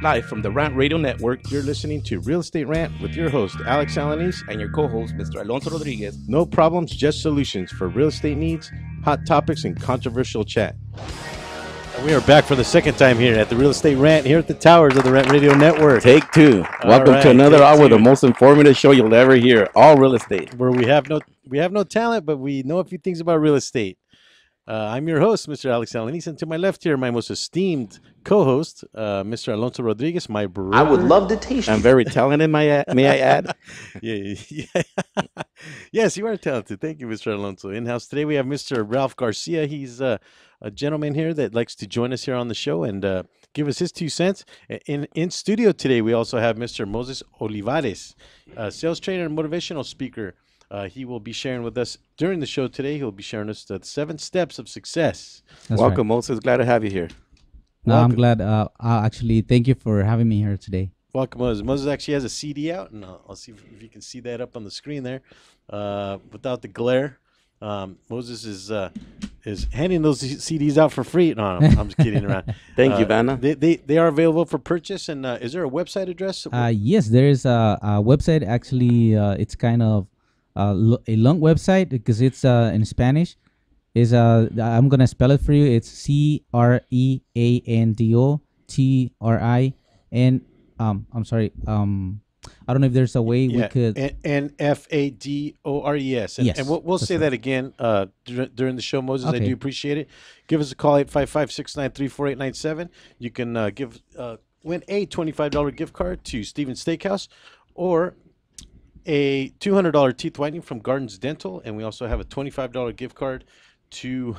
Live from the Rant Radio Network, You're listening to Real Estate Rant with your host, Alex Alanis. and your co-host, Mr. Alonso Rodriguez. No problems, just solutions for real estate needs, hot topics, and controversial chat. And we are back for the second time here at the Real Estate Rant, here at the towers of the Rant Radio Network. Take two. Welcome right, to another take hour, two. the most informative show you'll ever hear. All real estate. Where we have no talent, but we know a few things about real estate. I'm your host, Mr. Alex Alanis, and to my left here, my most esteemed co-host, Mr. Alonso Rodriguez, my brother. I would love to taste I'm you. very talented, may I add? Yeah. Yes, you are talented. Thank you, Mr. Alonso. In-house today, we have Mr. Ralph Garcia. He's a gentleman here that likes to join us here on the show and give us his 2 cents. In studio today, we also have Mr. Moses Olivares, sales trainer and motivational speaker. He will be sharing with us during the show today. He'll be sharing us the 7 steps of success. That's Welcome, right. Moses. Glad to have you here. No, I'm Welcome. glad. Actually, thank you for having me here today. Welcome, Moses. Moses actually has a CD out, and I'll see if you can see that up on the screen there without the glare. Moses is handing those CDs out for free. No, I'm just kidding around. Thank you, Vanna. They are available for purchase. And is there a website address? Yes, there is a website. Actually, it's kind of a long website because it's in Spanish. Is I'm gonna spell it for you. It's CREANDOTRIN. I'm sorry. I don't know if there's a way we could. NFADORES. And, Yes, and we'll that's say right. that again during the show, Moses. I Okay. do appreciate it. Give us a call, 855-693-4897. You can win a $25 gift card to Stevens Steakhouse or a $200 teeth whitening from Gardens Dental. And we also have a $25 gift card to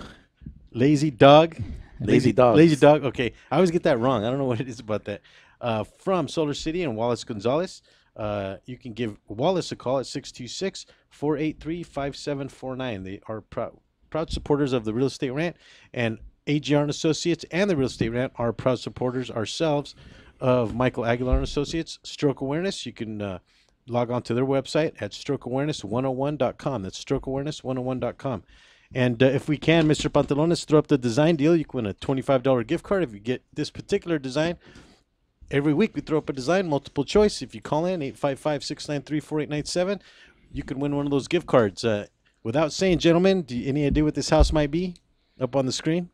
Lazy Dog. Lazy Dogs. Lazy Dog. Okay. I always get that wrong. I don't know what it is about that. From Solar City and Wallace Gonzalez. You can give Wallace a call at 626-483-5749. They are proud supporters of the Real Estate Rant, and AGR and Associates and the Real Estate Rant are proud supporters ourselves of Michael Aguilar and Associates Stroke Awareness. You can log on to their website at strokeawareness101.com. That's strokeawareness101.com. And if we can, Mr. Pantalones, throw up the design deal. You can win a $25 gift card if you get this particular design. Every week we throw up a design, multiple choice. If you call in, 855-693-4897, you can win one of those gift cards. Without saying, gentlemen, any idea what this house might be up on the screen?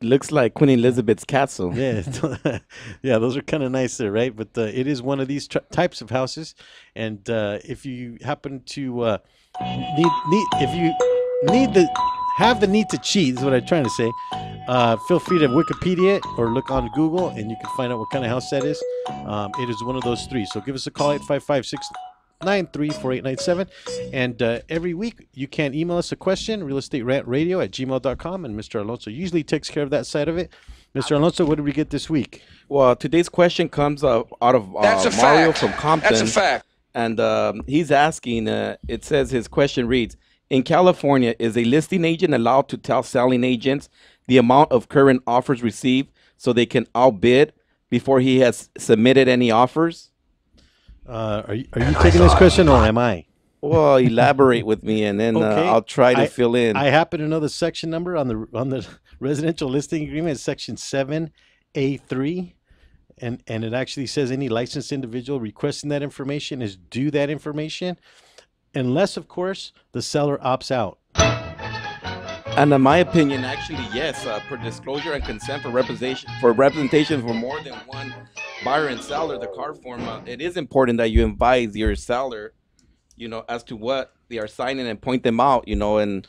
Looks like Queen Elizabeth's castle. Yeah, yeah, those are kind of nice there, right? But it is one of these types of houses. And if you happen to have the need to cheat, is what I'm trying to say. Feel free to Wikipedia it or look on Google, and you can find out what kind of house that is. It is one of those 3. So give us a call, 855-693-4897. And every week you can email us a question, realestaterantradio@gmail.com, and Mr. Alonso usually takes care of that side of it. Mr. Alonso, what did we get this week? Well, today's question comes out of That's a Mario fact. from Compton. That's a fact. And he's asking, it says his question reads, in California, is a listing agent allowed to tell selling agents the amount of current offers received so they can outbid before he has submitted any offers? Are you taking this question, or am I? Well, elaborate with me, and then Okay. I'll try to fill in. I happen to know the section number on the residential listing agreement is section 7A3, and it actually says any licensed individual requesting that information is due that information, unless, of course, the seller opts out. And in my opinion, actually, yes, per disclosure and consent for representation for more than one buyer and seller, the card form, it is important that you advise your seller, as to what they are signing and point them out, and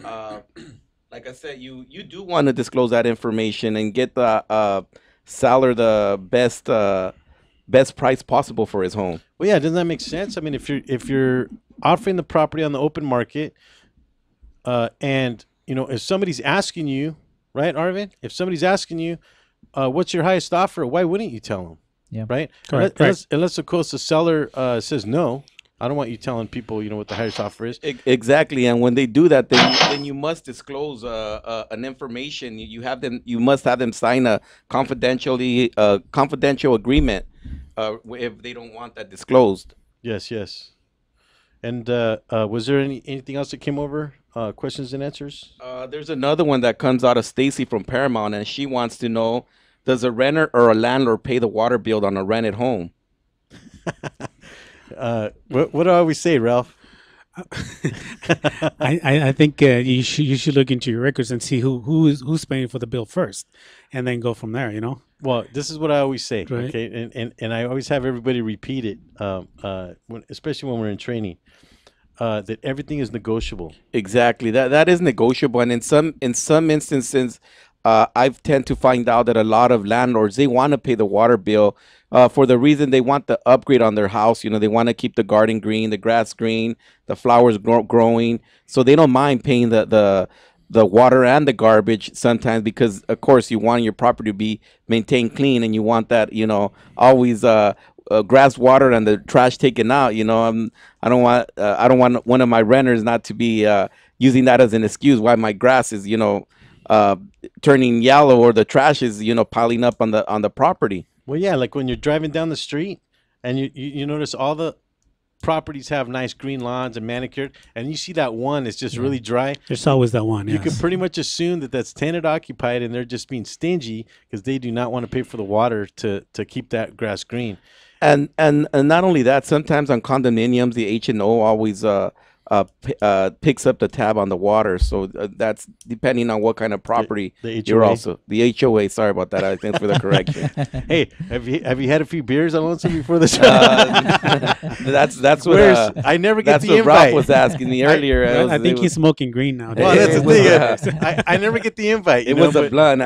like I said, you do want to disclose that information and get the seller the best price possible for his home. Well, yeah, doesn't that make sense? I mean, if you're offering the property on the open market, and if somebody's asking you, right, Arvin? If somebody's asking you, what's your highest offer? Why wouldn't you tell them? Yeah. Right. Correct. Unless of course the seller says no. I don't want you telling people, what the highest offer is. Exactly, and when they do that, then you must disclose an information. You must have them sign a confidential agreement if they don't want that disclosed. Yes. And was there anything else that came over? Questions and answers? There's another one that comes out of Stacy from Paramount, and she wants to know Does a renter or a landlord pay the water bill on a rented home? What do I always say, Ralph? I think you should look into your records and see who's paying for the bill first, and then go from there. Well, this is what I always say, Right. okay, and I always have everybody repeat it, especially when we're in training, that everything is negotiable. Exactly. That is negotiable, and in some instances, I've tend to find out that a lot of landlords, they want to pay the water bill, for the reason they want the upgrade on their house. They want to keep the garden green, the grass green, the flowers growing, so they don't mind paying the water and the garbage sometimes, because of course you want your property to be maintained clean, and you want that, always grass watered and the trash taken out. I don't want one of my renters not to be using that as an excuse why my grass is uh, turning yellow, or the trash is piling up on the property. Well, yeah, like when you're driving down the street and you notice all the properties have nice green lawns and manicured, and you see that one is just really dry. There's always that one. You Yes. can pretty much assume that that's tenant occupied, and they're just being stingy because they do not want to pay for the water to keep that grass green. And not only that, sometimes on condominiums, the H&O always picks up the tab on the water. So that's depending on what kind of property the you're HOA? also the HOA. Sorry about that. I think for the correction. Hey, have you had a few beers on Lonesome before this? That's what I never get that's the what Ralph invite. was asking me earlier. Well, I It think was- he's smoking green now. Well, that's the It thing. I never get the invite. It was a blunt.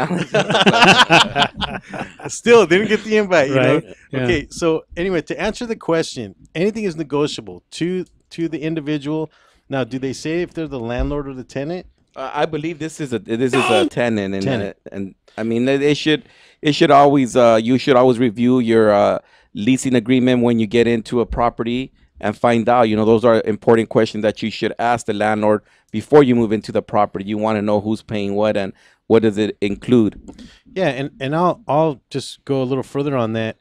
Still didn't get the invite. Right, yeah. Okay. So anyway, to answer the question, anything is negotiable to the individual. Now, do they say if they're the landlord or the tenant? I believe this is a tenant, and Tenant. and I mean it should always you should always review your leasing agreement when you get into a property, and find out, those are important questions that you should ask the landlord before you move into the property. You want to know who's paying what, and what does it include. Yeah, and I'll just go a little further on that.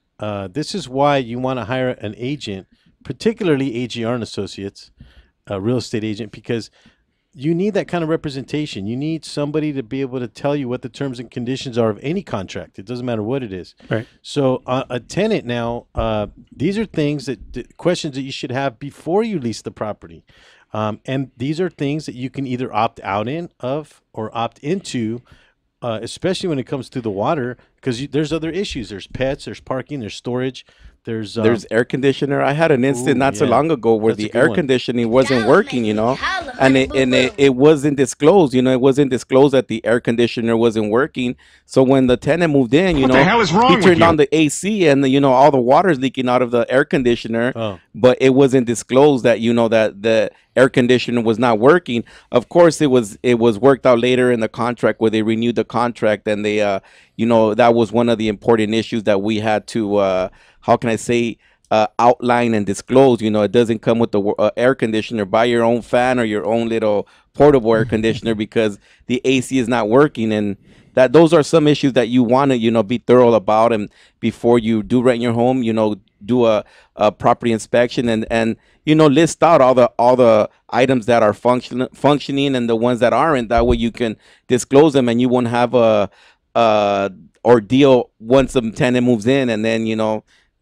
This is why you want to hire an agent, particularly AGR and Associates, a real estate agent, because you need that kind of representation. You need somebody to be able to tell you what the terms and conditions are of any contract. It doesn't matter what it is. Right. So a tenant now, these are things questions that you should have before you lease the property. And these are things that you can either opt out of or opt into, especially when it comes to the water, because there's other issues. There's pets, there's parking, there's storage, there's Air conditioner. I had an incident Ooh, not so yeah. long ago where That's a the good air one. conditioning wasn't Y'all working, make me holla, and honey, it wasn't disclosed. It wasn't disclosed that the air conditioner wasn't working. So when the tenant moved in, What the hell is wrong he with turned you? on the AC, and all the water's leaking out of the air conditioner. Oh. But it wasn't disclosed that that the air conditioner was not working. Of course, it was worked out later in the contract, where they renewed the contract, and they that was one of the important issues that we had to how can I say, outline and disclose. It doesn't come with the air conditioner. Buy your own fan or your own little portable air conditioner, because the AC is not working. And those are some issues that you want to be thorough about, and before you do rent your home, do a property inspection, and list out all the items that are functioning, and the ones that aren't. That way you can disclose them, and you won't have a ordeal once the tenant moves in, and then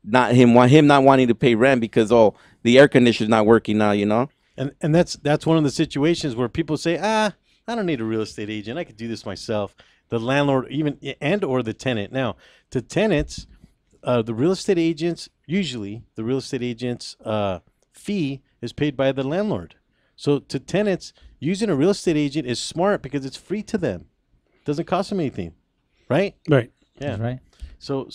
not him not wanting to pay rent because the air conditioner's not working now. And that's one of the situations where people say, I don't need a real estate agent. I could do this myself. The landlord, even or the tenant. Now, to tenants, the real estate agents, usually the real estate agent's fee is paid by the landlord. So to tenants, using a real estate agent is smart because it's free to them. Doesn't cost them anything, right? Right. Yeah. That's right. So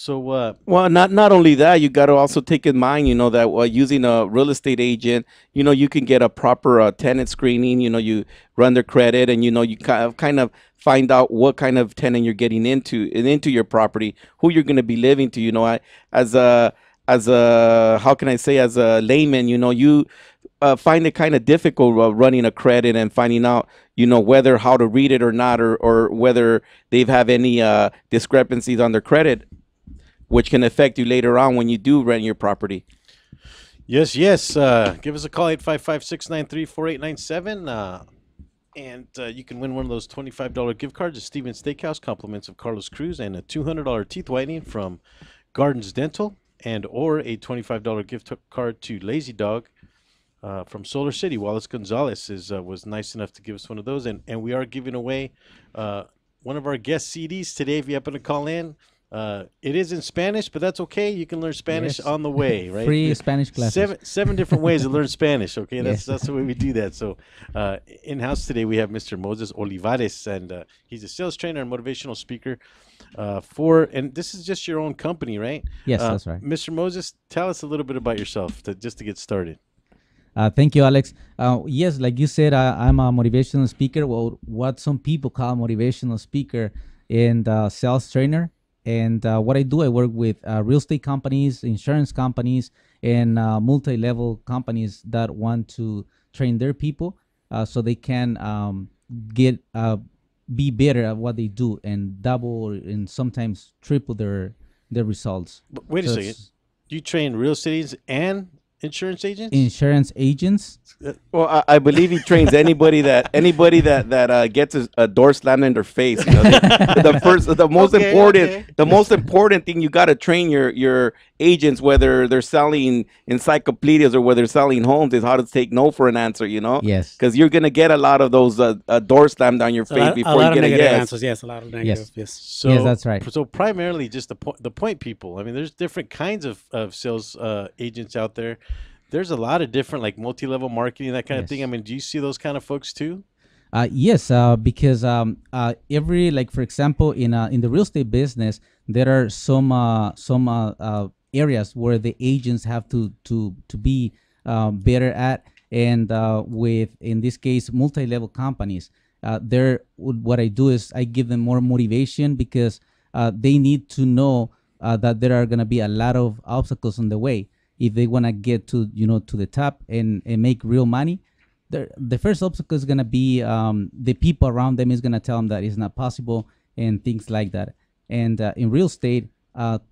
Well, not only that, you got to also take in mind, that using a real estate agent, you can get a proper tenant screening. You run their credit, and you kind of find out what kind of tenant you're getting into your property, who you're going to be living to. As a how can I say, as a layman, you find it kind of difficult running a credit and finding out whether how to read it or not, or whether they've have any discrepancies on their credit, which can affect you later on when you do rent your property. yes. Give us a call, 855-693-4897. And you can win one of those $25 gift cards at Steven's Steakhouse, compliments of Carlos Cruz, and a $200 teeth whitening from Gardens Dental, and or a $25 gift card to Lazy Dog from Solar City. Wallace Gonzalez was nice enough to give us one of those, and we are giving away one of our guest CDs today. If you happen to call in, it is in Spanish, but that's okay. You can learn Spanish on the way, right? Free Spanish classes. Seven different ways to learn Spanish. Okay, Yes. that's the way we do that. So, in house today we have Mr. Moses Olivares, and he's a sales trainer and motivational speaker. And this is just your own company, right? Yes, that's right. Mr. Moses, tell us a little bit about yourself, just to get started. Thank you, Alex. Yes, like you said, I'm a motivational speaker, well, what some people call motivational speaker, and sales trainer. And what I do, I work with real estate companies, insurance companies, and multi-level companies that want to train their people so they can be better at what they do and double and sometimes triple their results. But wait a second. You train real estate agents and insurance agents? Insurance agents. Well, I believe he trains anybody that gets a door slammed in their face. You know, the most important thing you got to train your agents, whether they're selling encyclopedias or whether they're selling homes, is how to take no for an answer. You know, Yes, because you're gonna get a lot of those door slammed down your face before you get a yes. Answers. Yes, a lot of negative. Yes. So, yes, that's right. So primarily just the point people. I mean, there's different kinds of sales agents out there. There's a lot of different, like, multi-level marketing, that kind of thing. I mean, do you see those kind of folks too? Yes, because every, like, for example, in the real estate business, there are some areas where the agents have to be better at, and with, in this case, multi-level companies, what I do is I give them more motivation, because they need to know that there are going to be a lot of obstacles on the way if they want to get to the top and make real money. The first obstacle is going to be the people around them is going to tell them that it's not possible and things like that. And in real estate,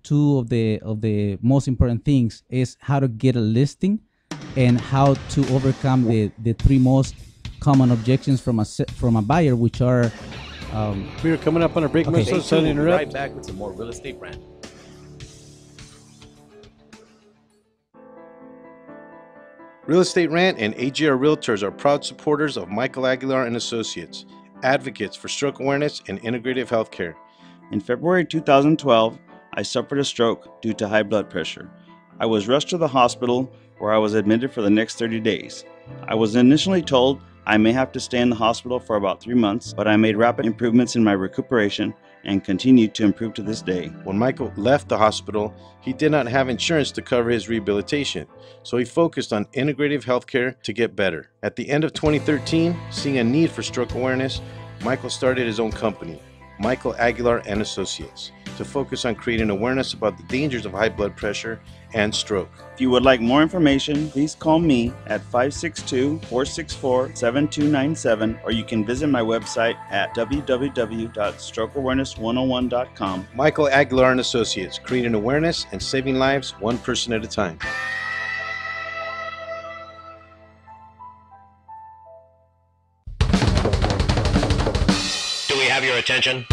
two of the most important things is how to get a listing and how to overcome the three most common objections from a buyer, which are we are coming up on a break. Okay, So sorry to interrupt. Right back with some more real estate rant. Real Estate Rant and AGR Realtors are proud supporters of Michael Aguilar and Associates, advocates for stroke awareness and integrative healthcare. In February 2012, I suffered a stroke due to high blood pressure. I was rushed to the hospital, where I was admitted for the next 30 days. I was initially told I may have to stay in the hospital for about 3 months, but I made rapid improvements in my recuperation and continued to improve to this day. When Michael left the hospital, he did not have insurance to cover his rehabilitation, so he focused on integrative healthcare to get better. At the end of 2013, seeing a need for stroke awareness, Michael started his own company, Michael Aguilar and Associates, to focus on creating awareness about the dangers of high blood pressure and stroke. If you would like more information, please call me at 562-464-7297, or you can visit my website at www.strokeawareness101.com. Michael Aguilar and Associates, creating awareness and saving lives one person at a time. Do we have your attention?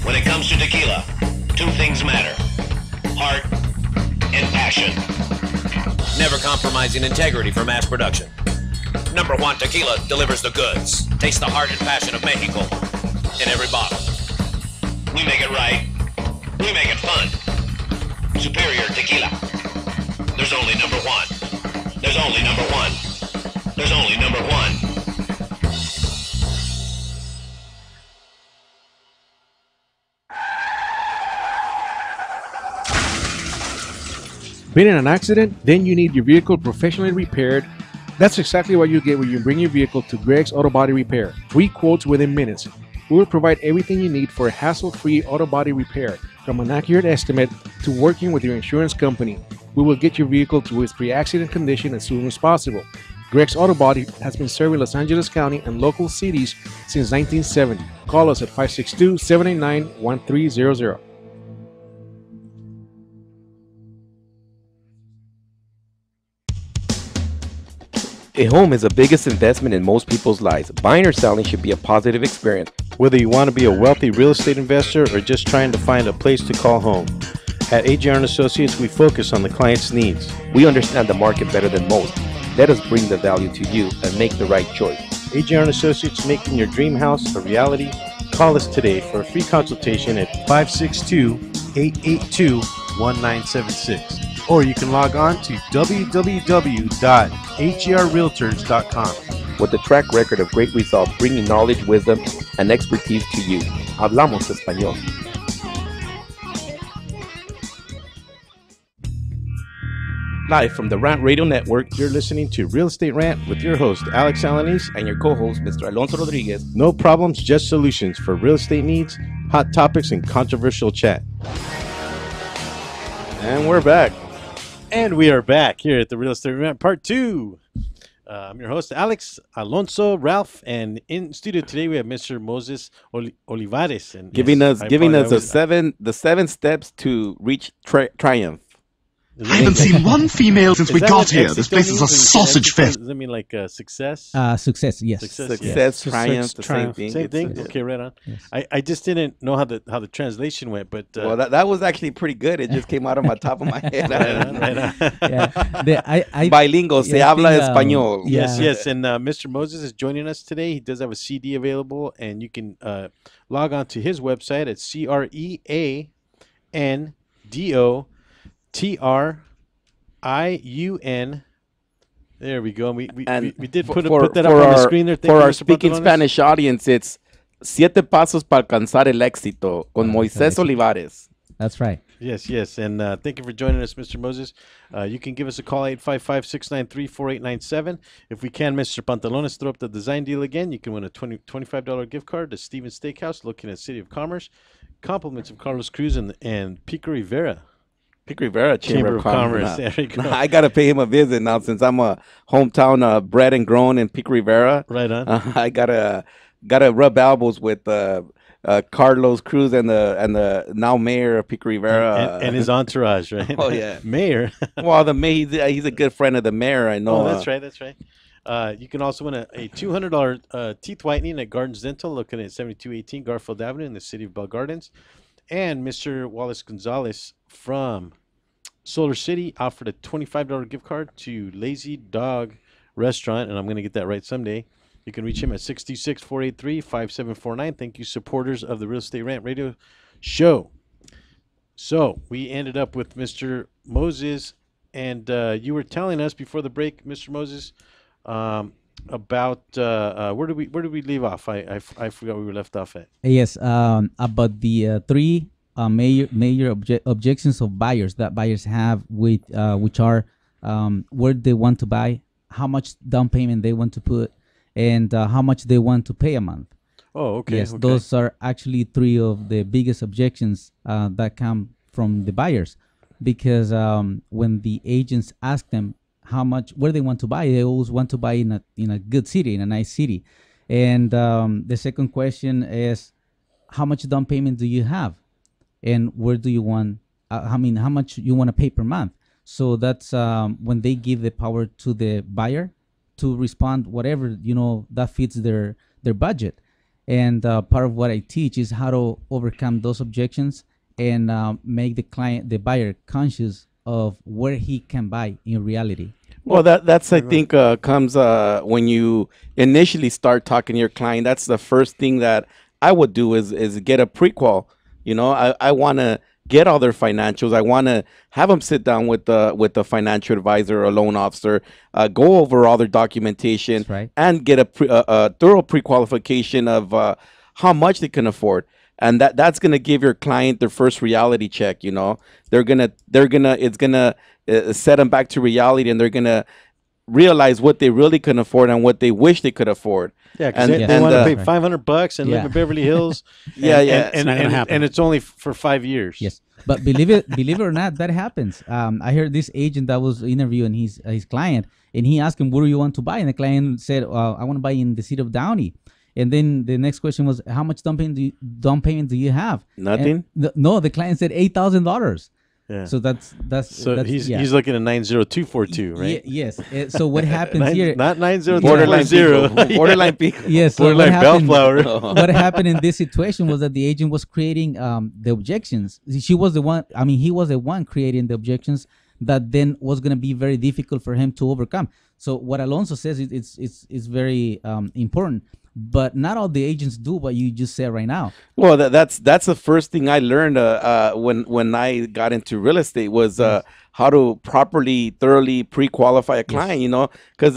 When it comes to tequila, two things matter: heart and passion. Never compromising integrity for mass production. Number one Tequila delivers the goods. Taste the heart and passion of Mexico in every bottle. We make it right. We make it fun. Superior Tequila. There's only number one. There's only number one. There's only number one. Been in an accident? Then you need your vehicle professionally repaired. That's exactly what you get when you bring your vehicle to Greg's Auto Body Repair. Free quotes within minutes. We will provide everything you need for a hassle-free auto body repair, from an accurate estimate to working with your insurance company. We will get your vehicle to its pre-accident condition as soon as possible. Greg's Auto Body has been serving Los Angeles County and local cities since 1970. Call us at 562-789-1300. A home is the biggest investment in most people's lives. Buying or selling should be a positive experience. Whether you want to be a wealthy real estate investor or just trying to find a place to call home. At AGR & Associates, we focus on the client's needs. We understand the market better than most. Let us bring the value to you and make the right choice. AGR & Associates, making your dream house a reality. Call us today for a free consultation at 562-882-1976. Or you can log on to www.agrrealtors.com. With a track record of great results, bringing knowledge, wisdom, and expertise to you. Hablamos español. Live from the Rant Radio Network, You're listening to Real Estate Rant with your host, Alex Alanis. and your co-host, Mr. Alonso Rodriguez. No problems, just solutions for real estate needs, hot topics, and controversial chat. And we're back. And we are back here at the Real Estate Rant Part 2. I'm your host, Alex, Alonso, Ralph, and in studio today we have Mr. Moses Olivares. And Giving yes, us I the seven steps to reach triumph. Is I haven't seen one female since we that got what here. exit This place is a means? sausage fest. Does that mean like success? Success, yes. Success, Success, yes. triumph, the same Triumph. thing. Same It's, thing? Okay, right on. Yes. I just didn't know how the translation went, but well, that was actually pretty good. It just came out of my top of my head. right on, right on. I Bilingual, se yeah, I habla think, español. Yes, Yeah. yes, and Mr. Moses is joining us today. He does have a CD available, and you can log on to his website at CREANDOTRIUN. There we go. We did put that up on the screen there. Thank For you, our Mr. speaking Pantalones. Spanish audience, it's Siete Pasos para Alcanzar el Éxito con Moisés Olivares. That's right. Yes, yes, and thank you for joining us, Mr. Moses. You can give us a call, 855-693-4897. If we can, Mr. Pantalones, throw up the design deal again. You can win a $25 gift card to Steven's Steakhouse, located at City of Commerce. Compliments of Carlos Cruz and Pico Rivera. Pico Rivera, Chamber of Commerce. There we go. I got to pay him a visit now since I'm a hometown bred and grown in Pico Rivera. Right on. I gotta rub elbows with Carlos Cruz and the now mayor of Pico Rivera and his entourage, right? Oh, yeah. Mayor. well, the mayor he's a good friend of the mayor. I know. Oh, that's right. That's right. You can also win a $200 teeth whitening at Gardens Dental, located at 7218 Garfield Avenue in the city of Bell Gardens. And Mr. Wallace Gonzalez from Solar City offered a $25 gift card to Lazy Dog Restaurant, and I'm going to get that right someday. You can reach him at 626-483-5749. Thank you, supporters of the Real Estate Rant Radio Show. So we ended up with Mr. Moses, and you were telling us before the break, Mr. Moses, about where did we leave off? I forgot where we left off at. Yes, about the three major objections of buyers that buyers have with which are where they want to buy, how much down payment they want to put, and how much they want to pay a month. Oh, okay. Yes, okay. those are actually three of the biggest objections that come from the buyers, because when the agents ask them how much, where they want to buy, they always want to buy in a good city, in a nice city. And the second question is, how much down payment do you have, and where do you want? How much you want to pay per month? So that's when they give the power to the buyer to respond whatever that fits their budget. And part of what I teach is how to overcome those objections and make the buyer conscious of where he can buy in reality. Well, that's I think comes when you initially start talking to your client. That's the first thing that I would do is get a prequal. I want to get all their financials. I want to have them sit down with the financial advisor or loan officer, go over all their documentation, right, and get a thorough pre-qualification of how much they can afford. And that's gonna give your client their first reality check. It's gonna set them back to reality, and they're gonna realize what they really can afford and what they wish they could afford. Yeah, because And- they want to and, pay $500 and live Yeah. in Beverly Hills. Yeah, yeah. and, not gonna happen. and it's only for 5 years. Yes, but believe it or not, that happens. I heard this agent that was interviewing his client, and he asked him, "Where do you want to buy?" And the client said, "I want to buy in the city of Downey." And then the next question was, "How much down payment do you have?" Nothing? No, the client said $8,000. Yeah. So that's So yeah. he's looking at 90242, right? Yes. So what happens here? Not 90240. Borderline pico. Borderline pico. Yes. So what Borderline happened? bellflower. What happened in this situation was that the agent was creating the objections. She was the one. I mean, he was the one creating the objections that then was going to be very difficult for him to overcome. So what Alonso says it's very important. But not all the agents do what you just said right now. Well, that's the first thing I learned when I got into real estate was how to properly, thoroughly pre-qualify a client. You know, because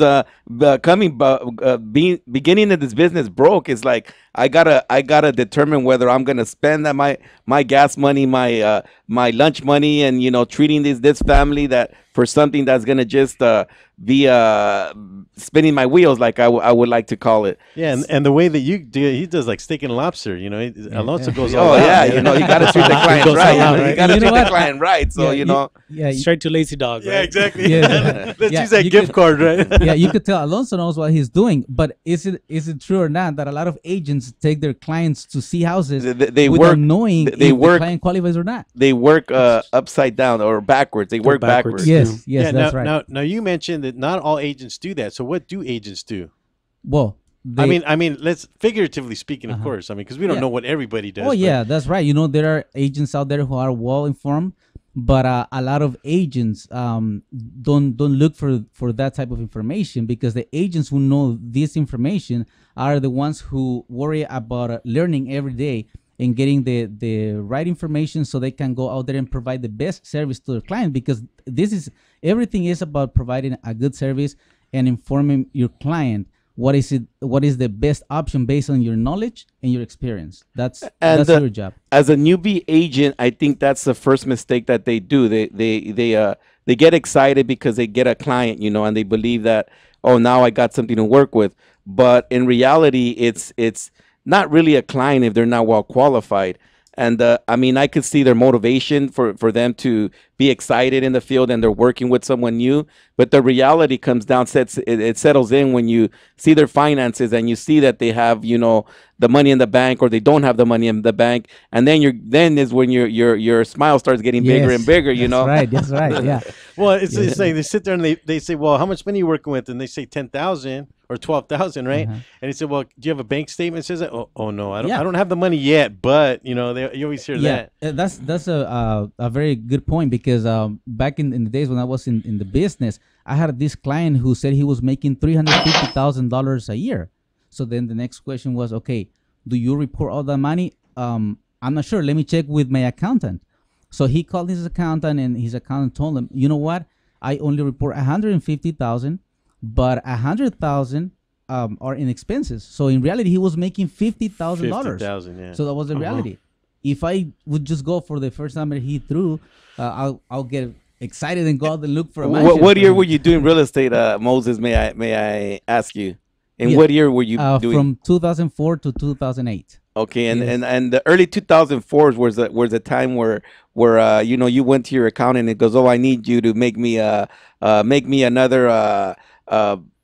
beginning of this business broke is like I gotta determine whether I'm gonna spend that my gas money, my lunch money, and treating this family that for something that's gonna just be spinning my wheels, like I would like to call it. Yeah, and the way that you do it, he does like steak and lobster. Alonso goes. Oh all out. yeah, you gotta treat the client Goes right. all out, You gotta You know treat the what? client right. So Straight to lazy dog. Yeah, Right? exactly. Yeah. Let's Yeah, use that you gift could- card, right? Yeah, you could tell Alonso knows what he's doing, but is it true or not that a lot of agents take their clients to see houses They without work. knowing they if work- the client qualifies or not? They work upside down or backwards. They work backwards. backwards. Yes, Yeah, that's now, right. Now you mentioned that not all agents do that. So what do agents do? Well, I they- mean, let's figuratively speaking, of course. I mean, because we don't Yeah. know what everybody does. Oh but- yeah, that's right. There are agents out there who are well informed, but a lot of agents don't look for that type of information, because the agents who know this information are the ones who worry about learning every day and getting the right information so they can go out there and provide the best service to their client, because everything is about providing a good service and informing your client what is the best option based on your knowledge and your experience. That's your job. As a newbie agent, I think that's the first mistake that they do. They get excited because they get a client, and they believe that, oh, now I got something to work with. But in reality, it's not really a client if they're not well qualified. And I mean, I could see their motivation for them to be excited in the field, and they're working with someone new. But the reality comes down, it settles in when you see their finances and you see that they have, the money in the bank, or they don't have the money in the bank, and then is when your smile starts getting bigger and bigger. That's right. Yeah. Well, it's like they sit there and they say, well, how much money are you working with? And they say 10,000 or 12,000, right? And he said, well, do you have a bank statement that says that? Oh no, I don't have the money yet, but you always hear that. That's a very good point, because back in the days when I was in the business, I had this client who said he was making $350,000 a year. So then the next question was, okay, do you report all that money? I'm not sure. Let me check with my accountant. So he called his accountant, and his accountant told him, you know what? I only report 150,000, but 100,000 are in expenses. So in reality, he was making $50,000. $50,000, yeah. So that was the reality. If I would just go for the first number he threw, I'll get excited and go out and look for a mansion. What year were you doing real estate, Moses? May I ask you? In what year were you doing? From 2004 to 2008. Okay, and the early 2004s was the time where you went to your accountant and it goes, oh, I need you to make me another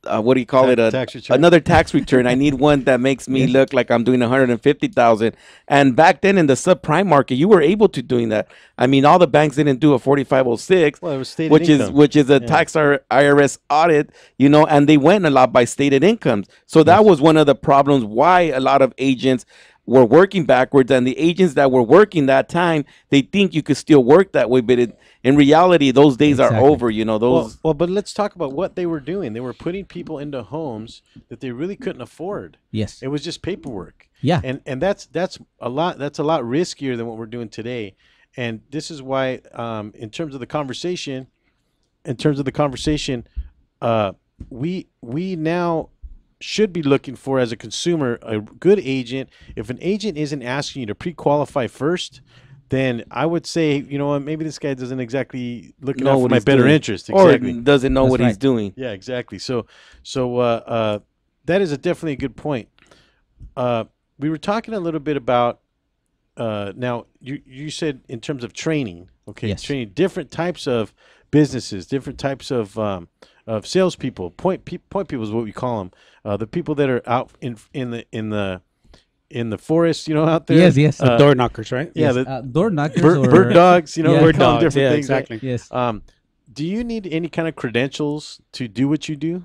what do you call it? Tax return. Another tax return. I need one that makes me look like I'm doing 150,000. And back then in the subprime market, you were able to doing that. I mean, all the banks didn't do a 4506, Well, it was stated which income. is a tax IRS audit, and they went a lot by stated incomes. So that was one of the problems why a lot of agents were working backwards, and the agents that were working that time, they think you could still work that way, but in reality, those days are over. Well, but let's talk about what they were doing. They were putting people into homes that they really couldn't afford. Yes. It was just paperwork. Yeah. And that's a lot riskier than what we're doing today. And this is why, in terms of the conversation, we now should be looking for, as a consumer, a good agent. If an agent isn't asking you to pre-qualify first, then I would say, you know what, maybe this guy doesn't exactly look out for my better interest. Exactly. Or doesn't know what he's doing. Yeah, exactly. So that is definitely a good point. We were talking a little bit about, now you said in terms of training, okay, Yes. training different types of businesses, different types of salespeople. Point people is what we call them. The people that are out in the in the forest, out there. Yes, yes. Door knockers, right? Yeah, Yes, the door knockers bird, or bird dogs, Yeah. we Bird call them dogs, different yeah, things. right? exactly. Yes. Do you need any kind of credentials to do what you do?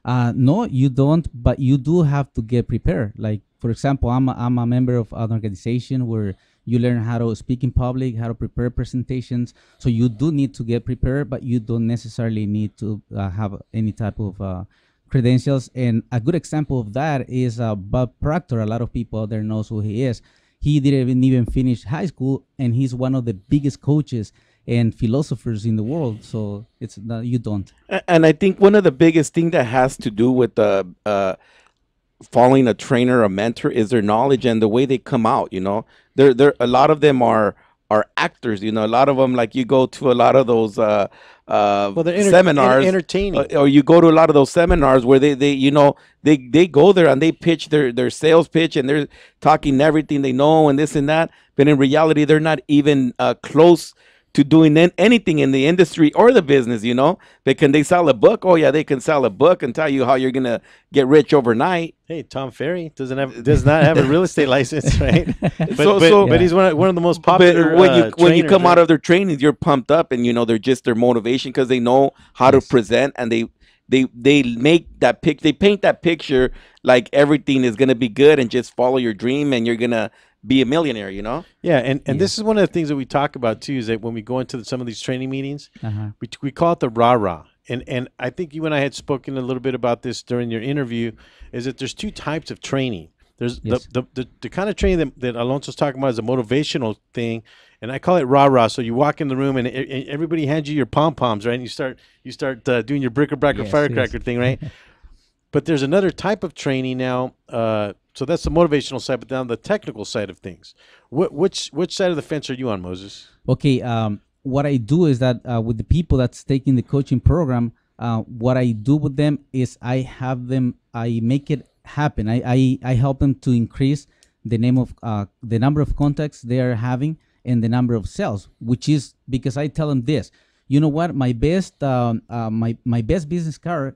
No, you don't, but you do have to get prepared. Like, for example, I'm a member of an organization where you learn how to speak in public, how to prepare presentations. So you do need to get prepared, but you don't necessarily need to have any type of credentials. And a good example of that is Bob Proctor. A lot of people out there knows who he is. He didn't even finish high school, and he's one of the biggest coaches and philosophers in the world. So it's not, you don't. And I think one of the biggest thing that has to do with following a trainer, a mentor, is their knowledge and the way they come out. There a lot of them are actors. A lot of them, like, you go to a lot of those Well, they're seminars, entertaining. or you go to a lot of those seminars where they go there and they pitch their sales pitch, and they're talking everything they know and this and that, but in reality they're not even close to doing anything in the industry or the business. But can they sell a book? Oh yeah, they can sell a book and tell you how you're gonna get rich overnight. Hey, Tom Ferry does not have a real estate license, right? But, So- but he's one of the most popular. But when you trainers, come right? out of their trainings, you're pumped up, and they're just their motivation, because they know how to present, and they make that they paint that picture like everything is gonna be good, and just follow your dream, and you're gonna be a millionaire. Yeah, and this is one of the things that we talk about too, is that when we go into some of these training meetings, we call it the rah-rah. And I think you and I had spoken a little bit about this during your interview, is that there's two types of training. There's Yes. the kind of training that Alonso's talking about is a motivational thing, and I call it rah-rah. So you walk in the room and everybody hands you your pom-poms, right? And you start doing your brick-a-brac or Yes, firecracker yes. thing, right? But there's another type of training now. So that's the motivational side, but down the technical side of things. Which side of the fence are you on, Moses? Okay, what I do is that with the people that's taking the coaching program, what I do with them is I make it happen. I help them to increase the number of contacts they are having and the number of sales, which is because I tell them this. You know what? My best my best business card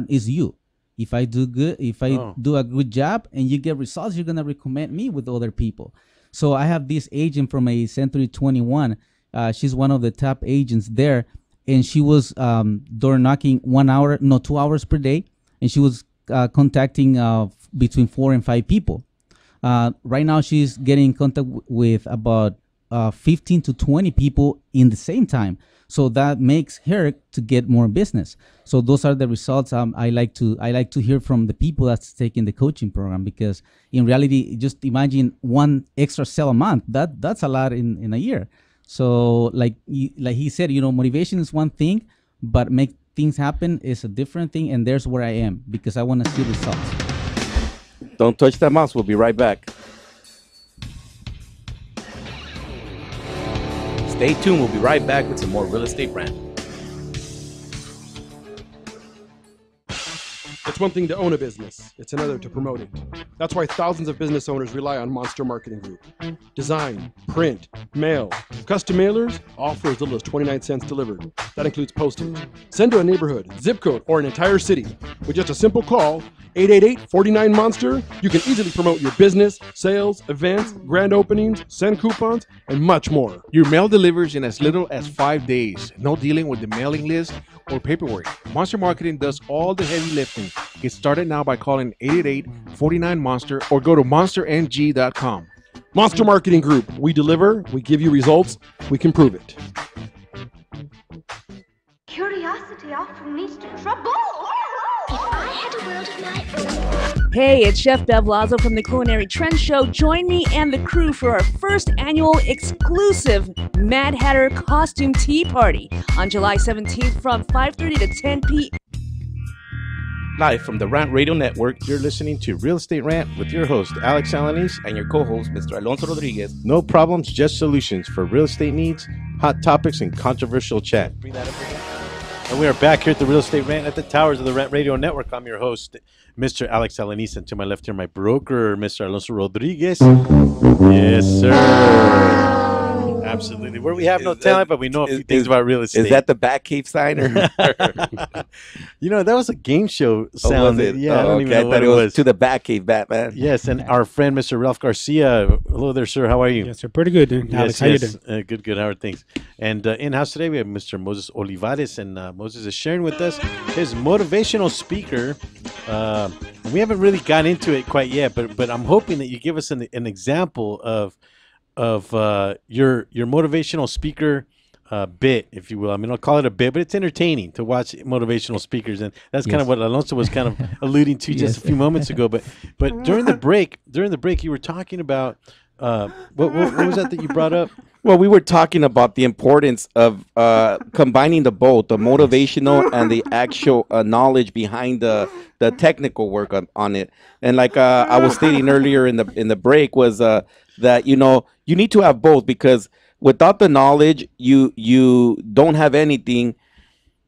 is you. If I do good, if I do a good job and you get results, you're gonna recommend me with other people. So I have this agent from a Century 21. She's one of the top agents there, and she was door knocking 2 hours per day, and she was contacting between 4 and 5 people. Right now, she's getting in contact with about 15 to 20 people in the same time. So that makes her to get more business. So those are the results. I like to hear from the people that's taking the coaching program, because in reality, just imagine one extra sale a month. That's a lot in a year. So like he said, motivation is one thing, but make things happen is a different thing. And there's where I am, because I want to see results. Don't touch that mouse. We'll be right back. Stay tuned. We'll be right back with some more Real Estate Rant. It's one thing to own a business, it's another to promote it. That's why thousands of business owners rely on Monster Marketing Group. Design, print, mail, custom mailers, all for as little as 29 cents delivered. That includes postage. Send to a neighborhood, zip code, or an entire city. With just a simple call, 888-49-MONSTER, you can easily promote your business, sales, events, grand openings, send coupons, and much more. Your mail delivers in as little as 5 days. No dealing with the mailing list or paperwork. Monster Marketing does all the heavy lifting. Get started now by calling 888-49-MONSTER or go to monsterng.com. Monster Marketing Group. We deliver, we give you results, we can prove it. Curiosity often leads to trouble. If I had a world of my own. Hey, it's Chef Bev Lazo from the Culinary Trend Show. Join me and the crew for our first annual exclusive Mad Hatter Costume Tea Party on July 17th from 5:30 to 10 p.m. Live from the Rant Radio Network, You're listening to Real Estate Rant with your host, Alex Alanis. and your co-host, Mr. Alonso Rodriguez. No problems, just solutions for real estate needs, hot topics, and controversial chat. And we are back here at the Real Estate Rant at the towers of the Rant Radio Network. I'm your host, Mr. Alex Alanis, and to my left here, my broker, Mr. Alonso Rodriguez. Yes, sir. Absolutely. Where we have no talent, but we know a few things about real estate. Is that the Batcave sign? Or? That was a game show Oh, sound. was it? Yeah, I don't even I know thought what it was. to the Batcave, Batman. Yes, and our friend, Mr. Ralph Garcia. Hello there, sir. How are you? Yes, sir. Pretty good, dude. Alex, how you doing? Good. How are things? And in-house today, we have Mr. Moses Olivares, and Moses is sharing with us his motivational speaker. We haven't really got into it quite yet, but I'm hoping that you give us an example of your motivational speaker bit, if you will. I mean, I'll call it a bit, but it's entertaining to watch motivational speakers, and that's kind of what Alonso was kind of alluding to just a few moments ago. But during the break, you were talking about what was that you brought up? Well, we were talking about the importance of combining the both, the motivational and the actual knowledge behind the technical work on it. And like I was stating earlier in the break was that you need to have both, because without the knowledge, you don't have anything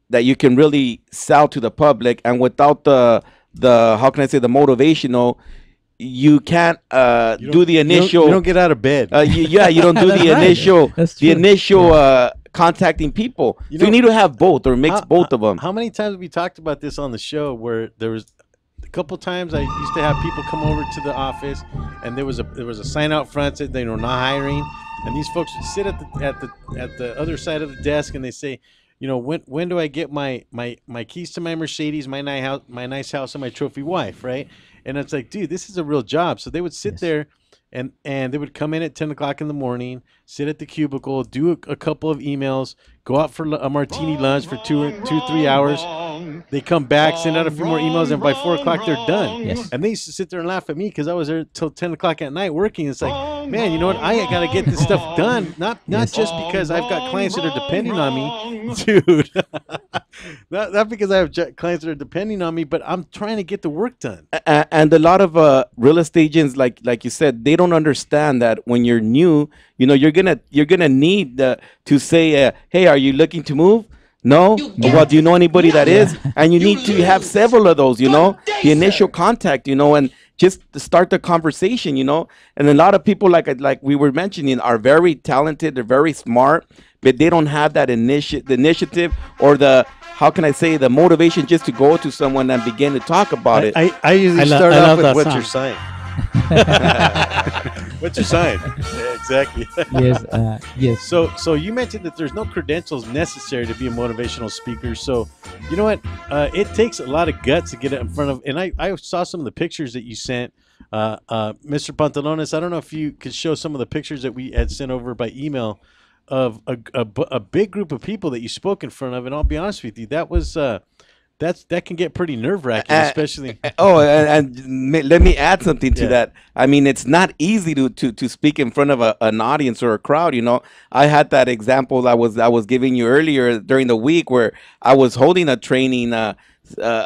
that you can really sell to the public, and without the how can I say, the motivational, you can't do the initial. You don't get out of bed. You don't do the initial contacting people. So you need to have both, or mix both of them. How many times have we talked about this on the show, where there was a couple times I used to have people come over to the office, and there was a sign out front that they were not hiring, and these folks would sit at the other side of the desk, and they say, when do I get my keys to my Mercedes, my nice house, and my trophy wife, right? And it's like, dude, this is a real job. So they would sit there, and they would come in at 10 o'clock in the morning, sit at the cubicle, do a couple of emails, go out for a martini lunch for 3 hours. They come back, send out a few more emails, and by 4 o'clock they're done. Yes. And they used to sit there and laugh at me because I was there till 10 o'clock at night working. It's like, man, you know what? I got to get this stuff done. Not just because I've got clients that are depending on me, dude. not because I have clients that are depending on me, but I'm trying to get the work done. And a lot of real estate agents, like you said, they don't understand that when you're new, you're gonna need to say, hey, are you looking to move? No? Well, do you know anybody that is? And you need to have several of those, the initial contact, and just to start the conversation, And a lot of people, like we were mentioning, are very talented, they're very smart, but they don't have that the initiative or the, how can I say, the motivation just to go to someone and begin to talk about it. I usually start off with, what's your sign? What's your sign? Yeah, exactly. Yes. So you mentioned that there's no credentials necessary to be a motivational speaker. So you know what? It takes a lot of guts to get it in front of. And I saw some of the pictures that you sent, Mr. Pantalones. I don't know if you could show some of the pictures that we had sent over by email of a big group of people that you spoke in front of. And I'll be honest with you, that was. That can get pretty nerve-wracking, especially. And let me add something to that. I mean, it's not easy to speak in front of an audience or a crowd. I had that example I was giving you earlier during the week, where I was holding a training, a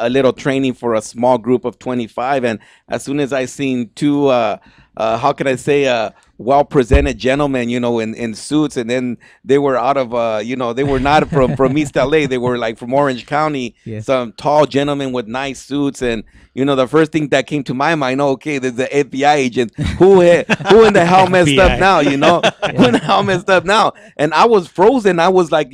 little training for a small group of 25, and as soon as I seen two, how can I say, well-presented gentlemen, in suits, and then they were out of, they were not from East LA. They were like from Orange County. Yes. Some tall gentlemen with nice suits, and the first thing that came to my mind, okay, there's the FBI agent. Who in the hell messed up now? Who in the hell messed up now? And I was frozen. I was like,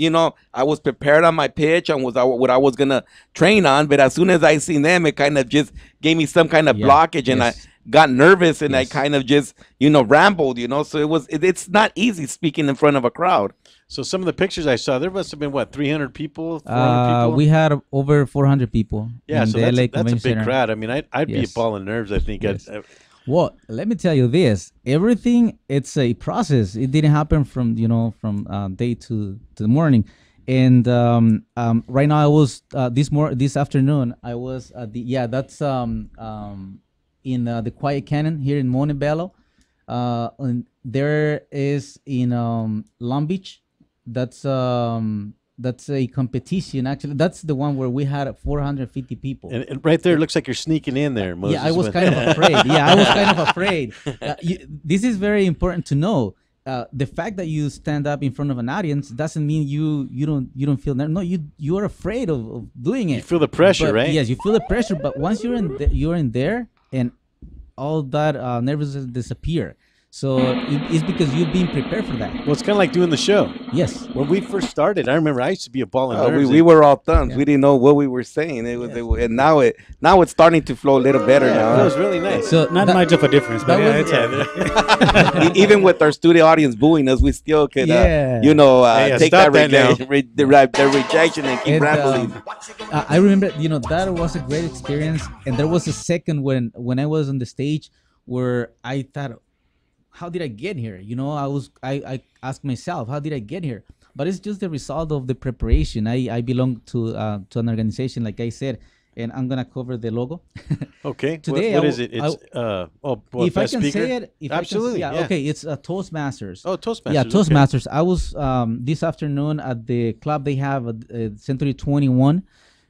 I was prepared on my pitch and what I was gonna train on, but as soon as I seen them, it kind of just gave me some kind of blockage, and I got nervous, and I kind of just rambled, so it's not easy speaking in front of a crowd. So some of the pictures I saw, there must have been 300 people, 400 people. We had over 400 people. Yeah, so that's a big Center. crowd. I mean, I'd be a ball of nerves, I think. Yes. Well, let me tell you this: everything, it's a process. It didn't happen from day to the morning. And right now I was this afternoon I was at that's in the Quiet Canyon here in Montebello. And there is in Long Beach. That's a competition. Actually, that's the one where we had 450 people. And right there, it looks like you're sneaking in there, Moses. Yeah, I was kind of afraid. I was kind of afraid. This is very important to know. The fact that you stand up in front of an audience doesn't mean you don't feel nervous. No, you are afraid of doing it. You feel the pressure, right? Yes, you feel the pressure. But once you're in there, and all that nervousness disappear. So it's because you've been prepared for that. Well, it's kind of like doing the show. Yes. When we first started, I remember I used to be a ball of nerves. We were all thumbs. Yeah. We didn't know what we were saying. And now it's starting to flow a little better Yeah, it now. was really nice. So Not much of a difference, but that yeah, was- it's Even with our studio audience booing us, we still could, Yeah. take stop that, that now. the rejection and keep And, rambling. I remember, that was a great experience. And there was a second when I was on the stage where I thought, how did I get here? I asked myself, how did I get here? But it's just the result of the preparation. I belong to an organization, like I said, and I'm gonna cover the logo. Okay. Today, what I is w- it? It's if I best can speaker? say it, if Absolutely. I can, okay, it's Toastmasters. Oh, Toastmasters. Yeah, okay. Toastmasters. I was this afternoon at the club they have at Century 21,